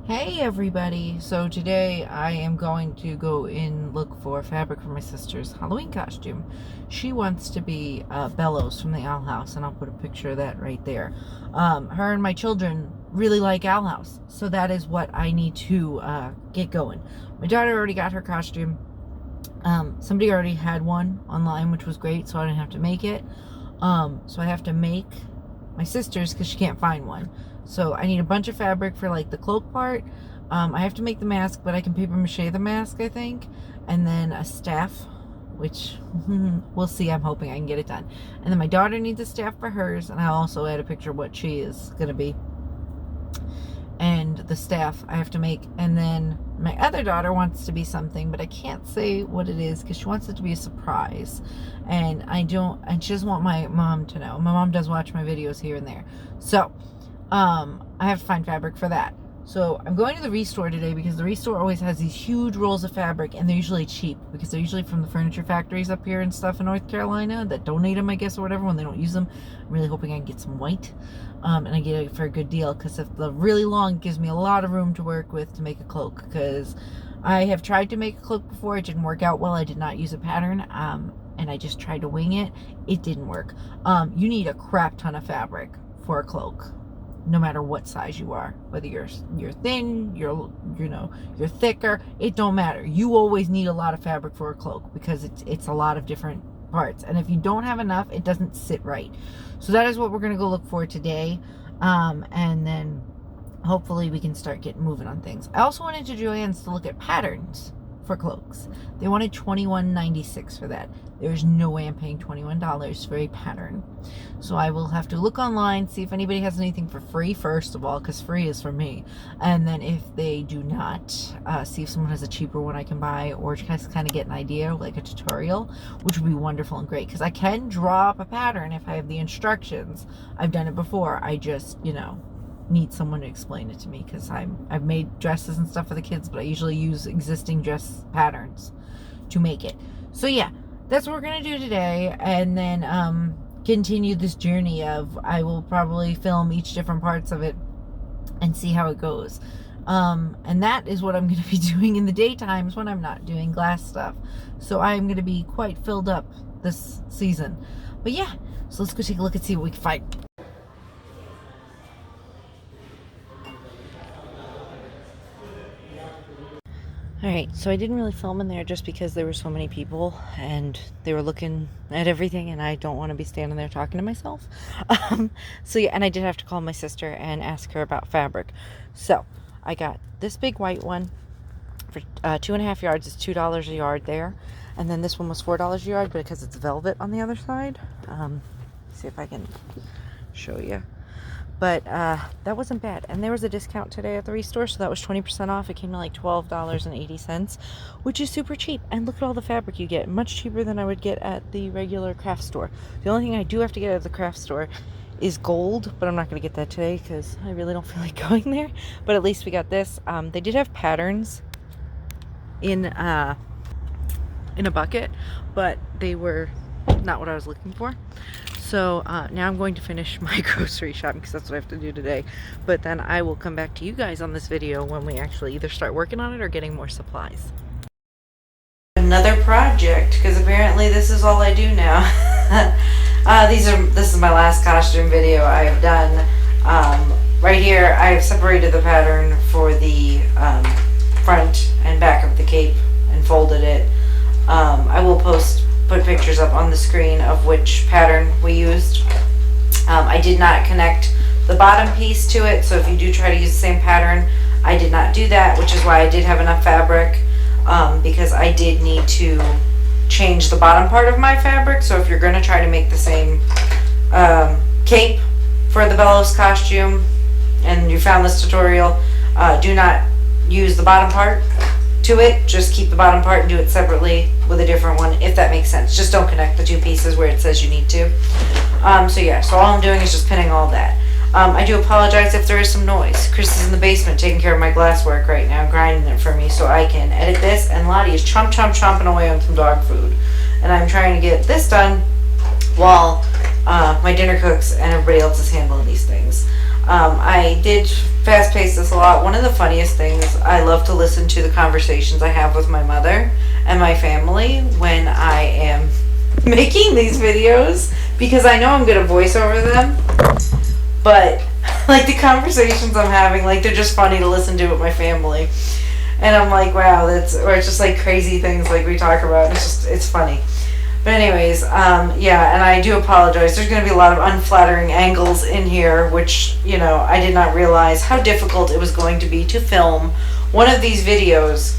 Hey everybody! So today I am going to go and look for fabric for my sister's Halloween costume. She wants to be Belos from the Owl House, and I'll put a picture of that right there. Her and my children really like Owl House, so that is what I need to get going. My daughter already got her costume. Somebody already had one online, which was great, so I didn't have to make it. So I have to make my sister's because she can't find one. So I need a bunch of fabric for like the cloak part. I have to make the mask, but I can paper mache the mask, I think. And then a staff, which we'll see. I'm hoping I can get it done. And then my daughter needs a staff for hers, and I'll also add a picture of what she is going to be. And the staff I have to make. And then my other daughter wants to be something, but I can't say what it is because she wants it to be a surprise. And she doesn't want my mom to know. My mom does watch my videos here and there. So, I have to find fabric for that. So I'm going to the Restore today because the Restore always has these huge rolls of fabric, and they're usually cheap because they're usually from the furniture factories up here and stuff in North Carolina that donate them, I guess, or whatever, when they don't use them. I'm really hoping I can get some white, and I get it for a good deal because if the really long, it gives me a lot of room to work with to make a cloak, because I have tried to make a cloak before. It didn't work out well. I did not use a pattern, and I just tried to wing it. It didn't work. You need a crap ton of fabric for a cloak, no matter what size you are, whether you're thin, you're thicker, it don't matter. You always need a lot of fabric for a cloak because it's a lot of different parts, and if you don't have enough, it doesn't sit right. So that is what we're going to go look for today, and then hopefully we can start getting moving on things. I also went into Joann's to look at patterns for cloaks. They wanted $21.96 for that. There's no way I'm paying $21 for a pattern. So I will have to look online, see if anybody has anything for free, first of all, because free is for me. And then if they do not, see if someone has a cheaper one I can buy, or just kind of get an idea, like a tutorial, which would be wonderful and great, because I can draw up a pattern if I have the instructions. I've done it before. I just, need someone to explain it to me, because I've made dresses and stuff for the kids, but I usually use existing dress patterns to make it. So yeah, that's what we're gonna do today, and then continue this journey of, I will probably film each different parts of it and see how it goes, and that is what I'm going to be doing in the daytimes when I'm not doing glass stuff. So I'm going to be quite filled up this season. But yeah, so let's go take a look and see what we can find. Alright, so I didn't really film in there just because there were so many people and they were looking at everything, and I don't want to be standing there talking to myself. So yeah, and I did have to call my sister and ask her about fabric. So I got this big white one for 2.5 yards. It's $2 a yard there. And then this one was $4 a yard, but because it's velvet on the other side. See if I can show you. But that wasn't bad, and there was a discount today at the Restore, so that was 20% off. It came to like $12.80, which is super cheap. And look at all the fabric you get, much cheaper than I would get at the regular craft store. The only thing I do have to get at the craft store is gold, but I'm not going to get that today because I really don't feel like going there. But at least we got this. They did have patterns in a bucket, but they were not what I was looking for. So now I'm going to finish my grocery shopping because that's what I have to do today. But then I will come back to you guys on this video when we actually either start working on it or getting more supplies. Another project, because apparently this is all I do now. This is my last costume video I've done. Right here I've separated the pattern for the front and back of the cape and folded it. I will put pictures up on the screen of which pattern we used. I did not connect the bottom piece to it, so if you do try to use the same pattern, I did not do that, which is why I did have enough fabric, because I did need to change the bottom part of my fabric. So if you're going to try to make the same cape for the Belos costume and you found this tutorial, do not use the bottom part to it. Just keep the bottom part and do it separately with a different one, if that makes sense. Just don't connect the two pieces where it says you need to. So yeah, so all I'm doing is just pinning all that. I do apologize if there is some noise. Chris is in the basement taking care of my glass work right now, grinding it for me so I can edit this, and Lottie is chomping away on some dog food. And I'm trying to get this done while my dinner cooks and everybody else is handling these things. I did fast pace this a lot. One of the funniest things, I love to listen to the conversations I have with my mother and my family when I am making these videos, because I know I'm going to voice over them, but like the conversations I'm having, like they're just funny to listen to with my family. And I'm like, wow, or it's just like crazy things like we talk about. It's funny. But anyways, yeah, and I do apologize. There's going to be a lot of unflattering angles in here, which, I did not realize how difficult it was going to be to film one of these videos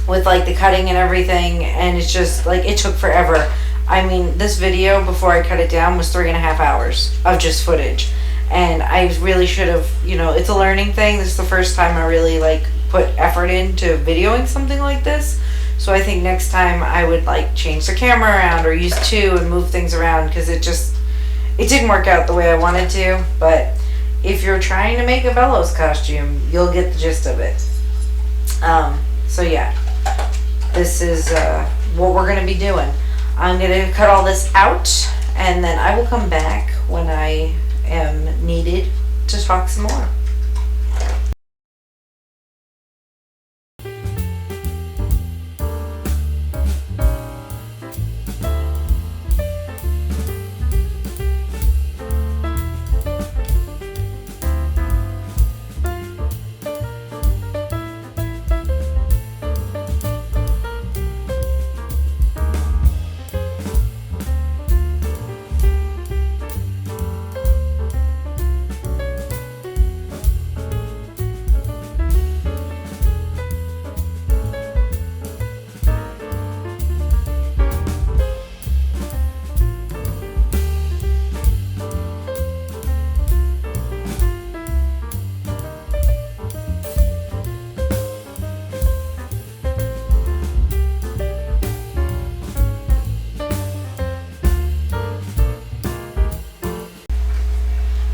with like the cutting and everything, and it's just like, it took forever. I mean, this video, before I cut it down, was 3.5 hours of just footage. And I really should have, it's a learning thing. This is the first time I really like put effort into videoing something like this. So I think next time I would like change the camera around or use two and move things around, because it didn't work out the way I wanted to. But if you're trying to make a Belos costume, you'll get the gist of it. So yeah, this is what we're going to be doing. I'm going to cut all this out, and then I will come back when I am needed to talk some more.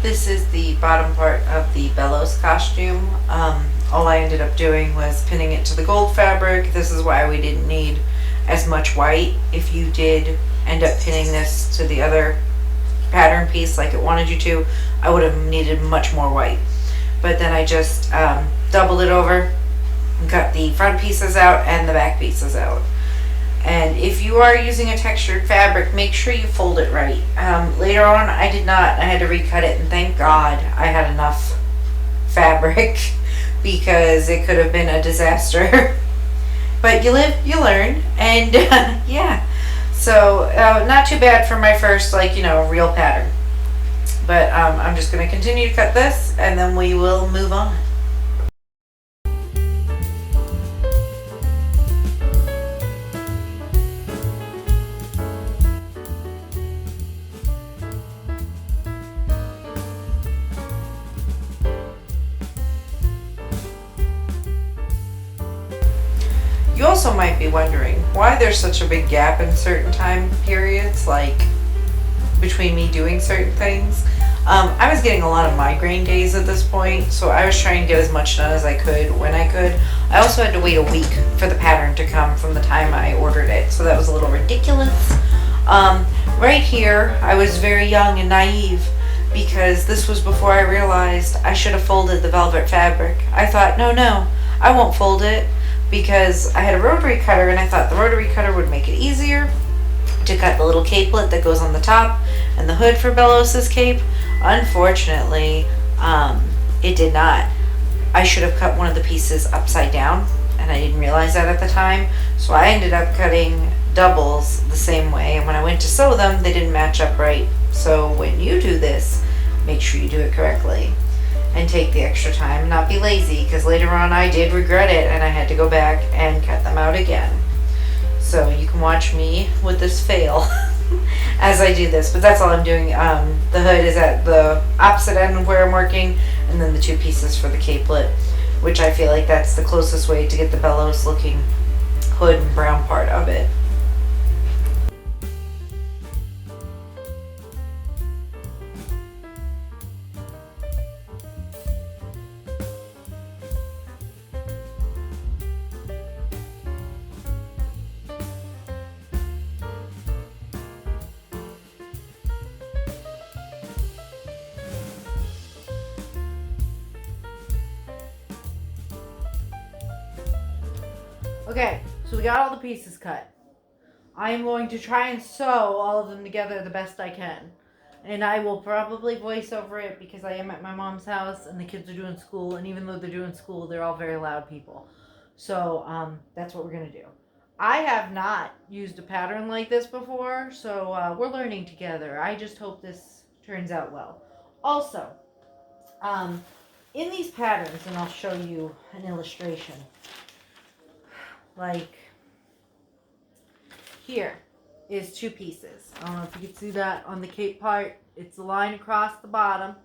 This is the bottom part of the Belos costume. All I ended up doing was pinning it to the gold fabric. This is why we didn't need as much white. If you did end up pinning this to the other pattern piece like it wanted you to, I would have needed much more white. But then I just doubled it over and cut the front pieces out and the back pieces out. And if you are using a textured fabric, make sure you fold it right. Later on, I did not. I had to recut it, and thank God I had enough fabric because it could have been a disaster. But you live, you learn, and yeah. So not too bad for my first, real pattern. But I'm just going to continue to cut this, and then we will move on. You also might be wondering why there's such a big gap in certain time periods, like between me doing certain things. I was getting a lot of migraine days at this point, so I was trying to get as much done as I could when I could. I also had to wait a week for the pattern to come from the time I ordered it, so that was a little ridiculous. Right here, I was very young and naive because this was before I realized I should have folded the velvet fabric. I thought, no, I won't fold it, because I had a rotary cutter and I thought the rotary cutter would make it easier to cut the little capelet that goes on the top and the hood for Belos's cape. Unfortunately, it did not. I should have cut one of the pieces upside down, and I didn't realize that at the time. So I ended up cutting doubles the same way, and when I went to sew them, they didn't match up right. So when you do this, make sure you do it correctly and take the extra time and not be lazy, because later on I did regret it and I had to go back and cut them out again. So you can watch me with this fail as I do this, but that's all I'm doing. The hood is at the opposite end of where I'm working, and then the two pieces for the capelet, which I feel like that's the closest way to get the Belos looking hood and brown part of it. Okay, so we got all the pieces cut. I am going to try and sew all of them together the best I can. And I will probably voice over it because I am at my mom's house and the kids are doing school. And even though they're doing school, they're all very loud people. So that's what we're going to do. I have not used a pattern like this before, so we're learning together. I just hope this turns out well. Also, in these patterns, and I'll show you an illustration. Like, here is two pieces. I don't know if you can see that on the cape part. It's a line across the bottom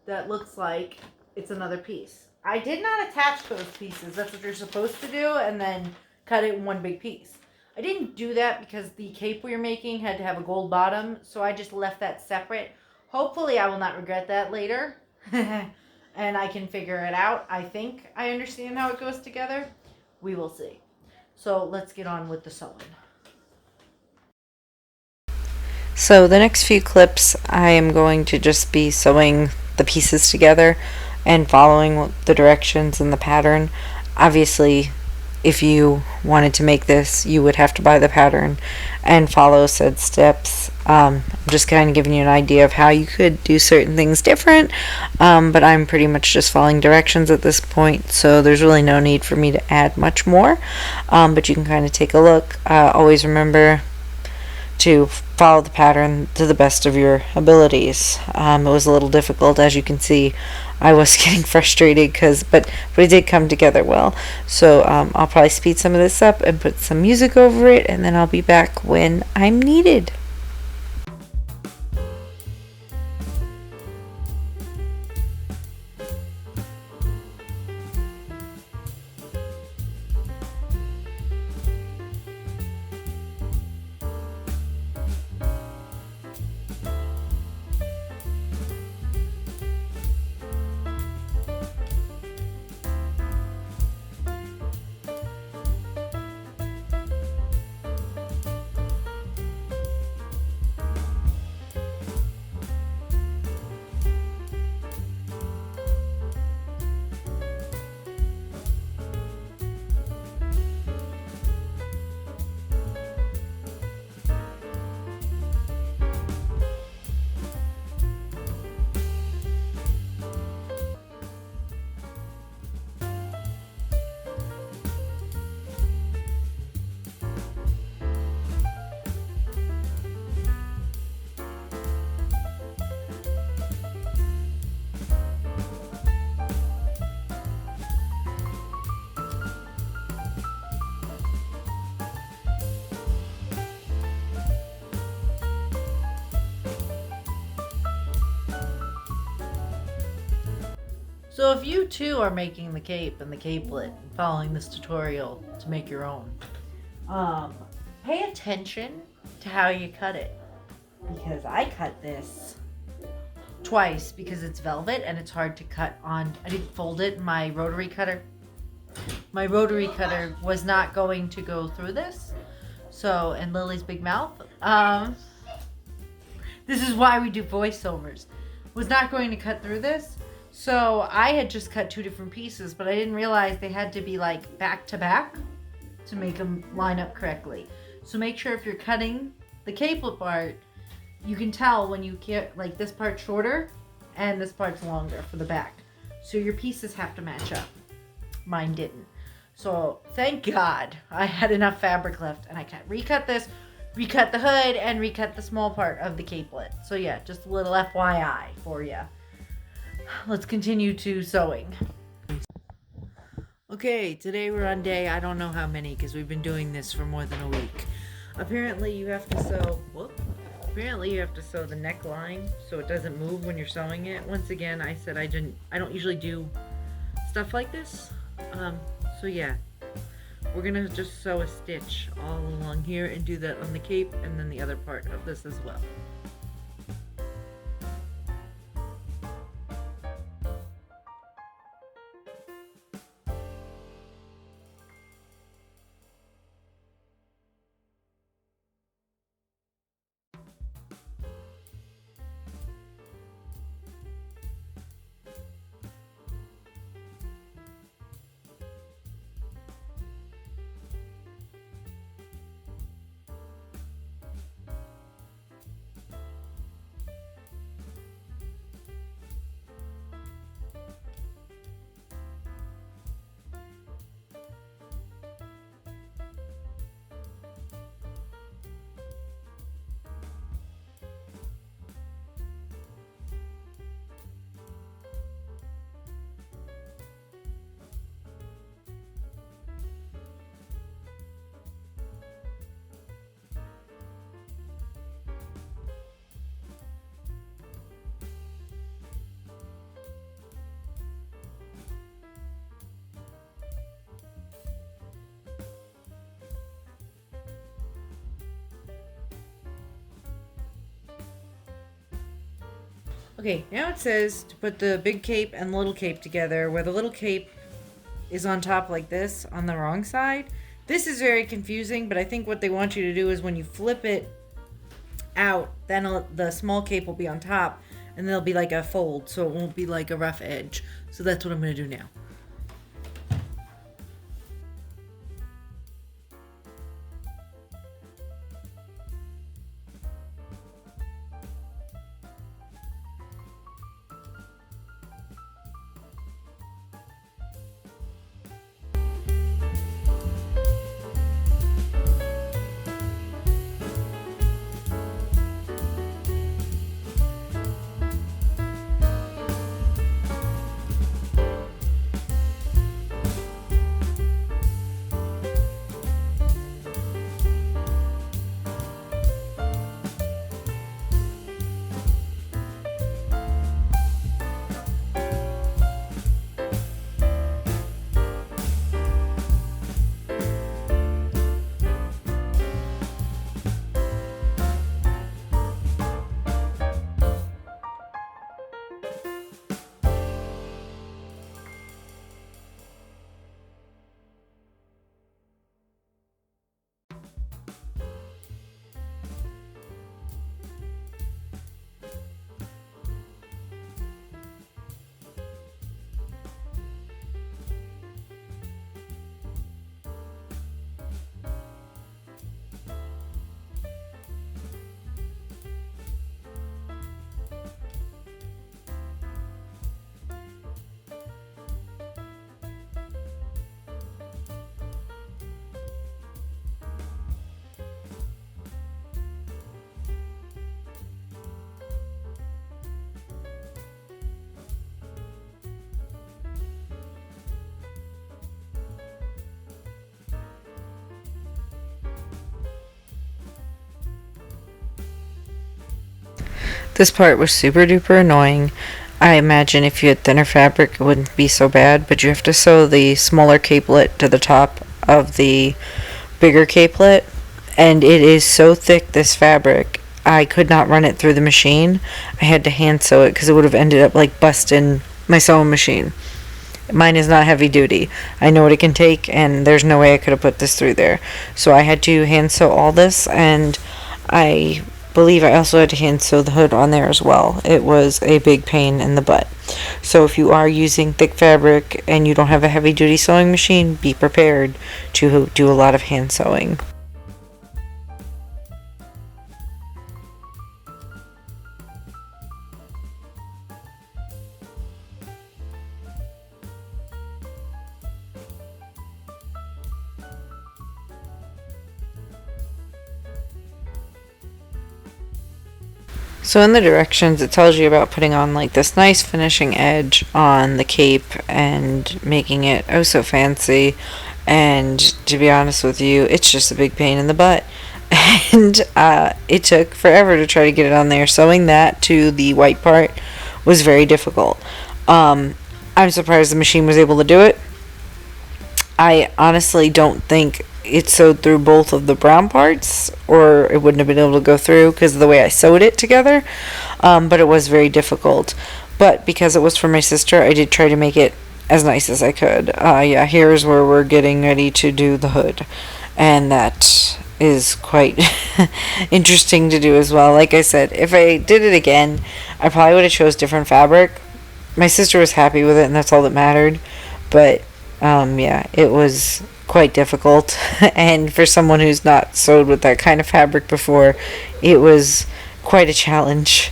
that looks like it's another piece. I did not attach those pieces. That's what you're supposed to do, and then cut it in one big piece. I didn't do that because the cape we were making had to have a gold bottom, so I just left that separate. Hopefully I will not regret that later. And I can figure it out. I think I understand how it goes together. We will see. So let's get on with the sewing. So the next few clips I am going to just be sewing the pieces together and following the directions in the pattern. Obviously, if you wanted to make this, you would have to buy the pattern and follow said steps. I'm just kind of giving you an idea of how you could do certain things different, but I'm pretty much just following directions at this point, so there's really no need for me to add much more, but you can kind of take a look. Always remember to follow the pattern to the best of your abilities. It was a little difficult, as you can see. I was getting frustrated but it did come together well. So I'll probably speed some of this up and put some music over it, and then I'll be back when I'm needed. So if you too are making the cape and the capelet and following this tutorial to make your own, pay attention to how you cut it, because I cut this twice because it's velvet and it's hard to cut on. I didn't fold it in my rotary cutter. My rotary cutter was not going to go through this. So, and Lily's big mouth. This is why we do voiceovers. Was not going to cut through this. So I had just cut two different pieces, but I didn't realize they had to be like back to back to make them line up correctly. So make sure if you're cutting the capelet part, you can tell when you get like this part shorter and this part's longer for the back. So your pieces have to match up. Mine didn't. So thank God I had enough fabric left, and I recut this, recut the hood, and recut the small part of the capelet. So yeah, just a little FYI for you. Let's continue to sewing. Okay, today we're on day, I don't know how many, because we've been doing this for more than a week. Apparently you have to sew, apparently you have to sew the neckline so it doesn't move when you're sewing it. Once again, I said I don't usually do stuff like this. So yeah, we're gonna just sew a stitch all along here and do that on the cape and then the other part of this as well. Okay, now it says to put the big cape and the little cape together, where the little cape is on top like this on the wrong side. This is very confusing, but I think what they want you to do is when you flip it out, then the small cape will be on top, and there'll be like a fold, so it won't be like a rough edge. So that's what I'm going to do now. This part was super duper annoying. I imagine if you had thinner fabric it wouldn't be so bad, but you have to sew the smaller capelet to the top of the bigger capelet, and it is so thick, this fabric, I could not run it through the machine. I had to hand sew it because it would have ended up like busting my sewing machine. Mine is not heavy duty. I know what it can take, and there's no way I could have put this through there. So I had to hand sew all this, and I believe I also had to hand sew the hood on there as well. It was a big pain in the butt. So if you are using thick fabric and you don't have a heavy duty sewing machine, be prepared to do a lot of hand sewing. So in the directions, it tells you about putting on like this nice finishing edge on the cape and making it oh so fancy. And to be honest with you, it's just a big pain in the butt. And it took forever to try to get it on there. Sewing that to the white part was very difficult. I'm surprised the machine was able to do it. I honestly don't think it sewed through both of the brown parts, or it wouldn't have been able to go through because of the way I sewed it together. But it was very difficult. But because it was for my sister, I did try to make it as nice as I could. Yeah, here's where we're getting ready to do the hood. And that is quite interesting to do as well. Like I said, if I did it again, I probably would have chose different fabric. My sister was happy with it, and that's all that mattered. But yeah, it was quite difficult. And for someone who's not sewed with that kind of fabric before, it was quite a challenge.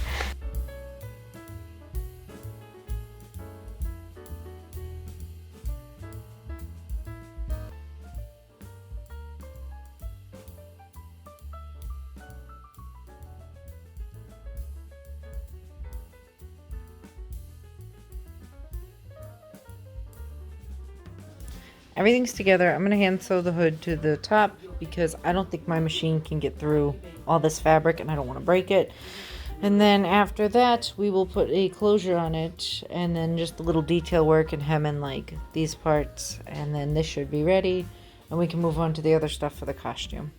Everything's together. I'm going to hand sew the hood to the top because I don't think my machine can get through all this fabric and I don't want to break it. And then after that, we will put a closure on it and then just a little detail work and hem in like these parts. And then this should be ready and we can move on to the other stuff for the costume.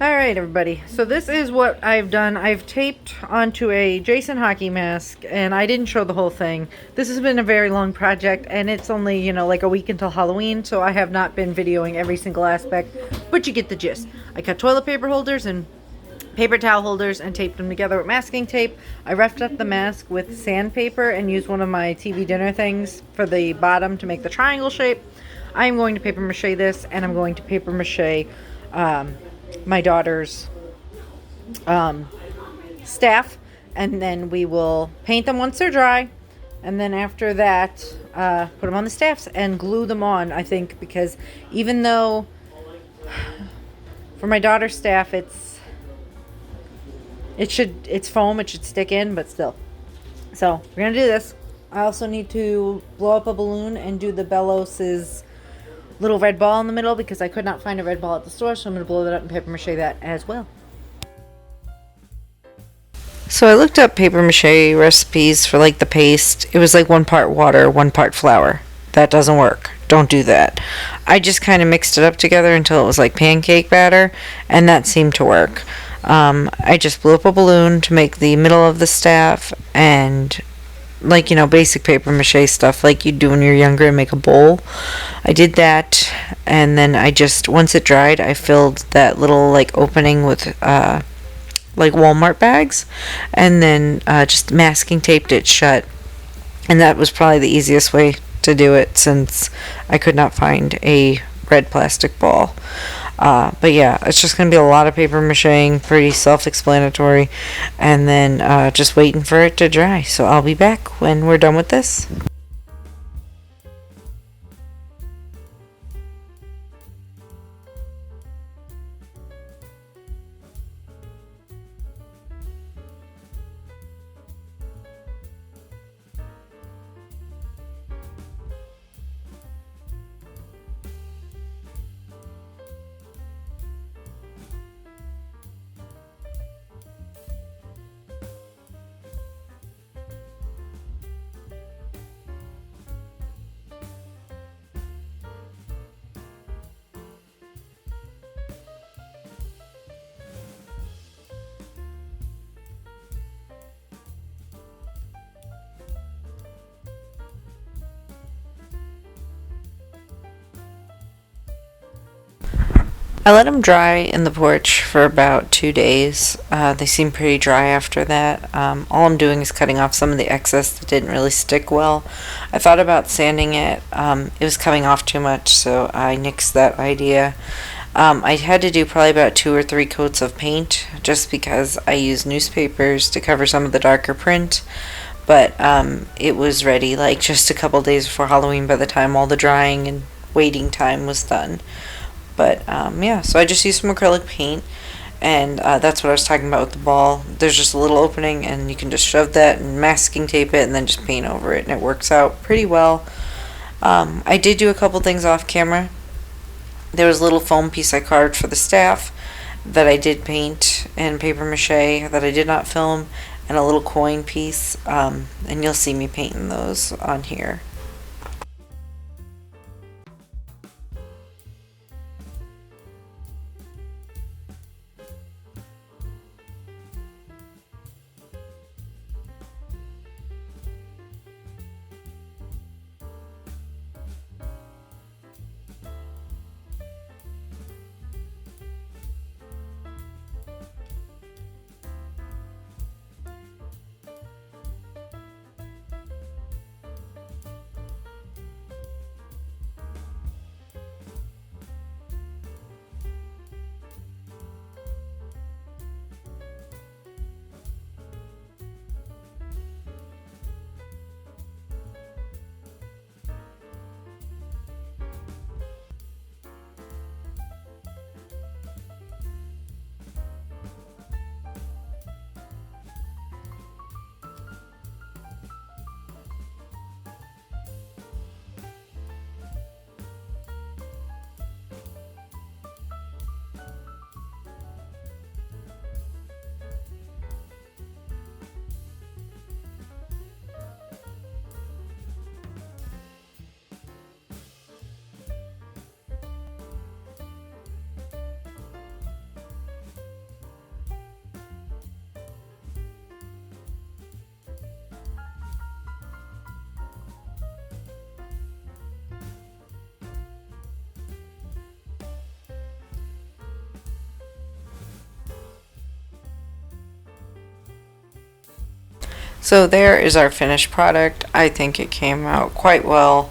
Alright everybody, so this is what I've done. I've taped onto a Jason hockey mask, and I didn't show the whole thing. This has been a very long project, and it's only, you know, like a week until Halloween, so I have not been videoing every single aspect, but you get the gist. I cut toilet paper holders and paper towel holders and taped them together with masking tape. I roughed up the mask with sandpaper and used one of my TV dinner things for the bottom to make the triangle shape. I'm going to paper mache this, and I'm going to paper mache my daughter's staff, and then we will paint them once they're dry, and then after that put them on the staffs and glue them on, I think, because even though for my daughter's staff it's foam, it should stick in, but still. So we're gonna do this. I also need to blow up a balloon and do the Belos's little red ball in the middle, because I could not find a red ball at the store, so I'm gonna blow that up and paper mache that as well. So I looked up paper mache recipes for like the paste. It was like 1 part water, 1 part flour. That doesn't work. Don't do that. I just kind of mixed it up together until it was like pancake batter, and that seemed to work. I just blew up a balloon to make the middle of the staff, and like, you know, basic paper mache stuff like you do when you're younger and make a bowl. I did that, and then I just, once it dried, I filled that little like opening with like Walmart bags, and then just masking taped it shut. And that was probably the easiest way to do it, since I could not find a red plastic ball. But yeah, it's just going to be a lot of paper macheing, pretty self-explanatory, and then just waiting for it to dry. So I'll be back when we're done with this. I let them dry in the porch for about 2 days. They seem pretty dry after that. All I'm doing is cutting off some of the excess that didn't really stick well. I thought about sanding it. It was coming off too much, so I nixed that idea. I had to do probably about 2 or 3 coats of paint, just because I used newspapers to cover some of the darker print. But it was ready like just a couple days before Halloween by the time all the drying and waiting time was done. But yeah, so I just used some acrylic paint, and that's what I was talking about with the ball. There's just a little opening, and you can just shove that and masking tape it, and then just paint over it, and it works out pretty well. I did do a couple things off camera. There was a little foam piece I carved for the staff that I did paint and paper mache that I did not film, and a little coin piece, and you'll see me painting those on here. So there is our finished product. I think it came out quite well,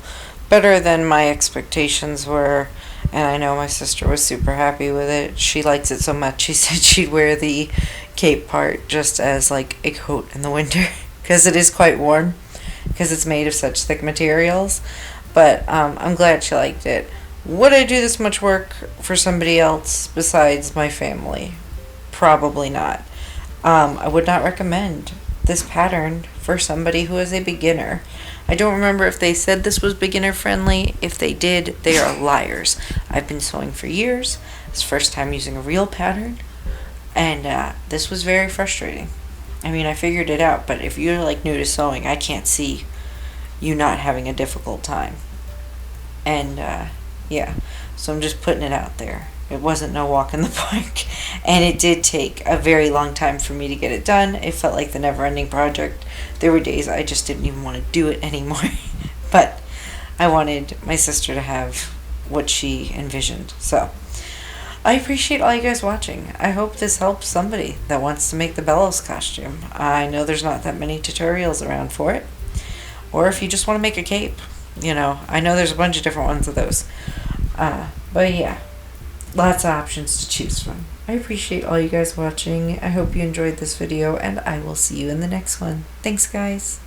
better than my expectations were, and I know my sister was super happy with it. She likes it so much, she said she'd wear the cape part just as like a coat in the winter, because it is quite warm, because it's made of such thick materials. But I'm glad she liked it. Would I do this much work for somebody else besides my family? Probably not. I would not recommend this pattern for somebody who is a beginner. I don't remember if they said this was beginner friendly. If they did, they are liars. I've been sewing for years. It's the first time using a real pattern, and this was very frustrating. I mean, I figured it out, but if you're like new to sewing, I can't see you not having a difficult time. And yeah, so I'm just putting it out there. It wasn't no walk in the park, and it did take a very long time for me to get it done. It felt like the never-ending project. There were days I just didn't even want to do it anymore, but I wanted my sister to have what she envisioned. So I appreciate all you guys watching. I hope this helps somebody that wants to make the Belos costume. I know there's not that many tutorials around for it, or if you just want to make a cape. I know there's a bunch of different ones of those. But yeah, lots of options to choose from. I appreciate all you guys watching. I hope you enjoyed this video, and I will see you in the next one. Thanks, guys.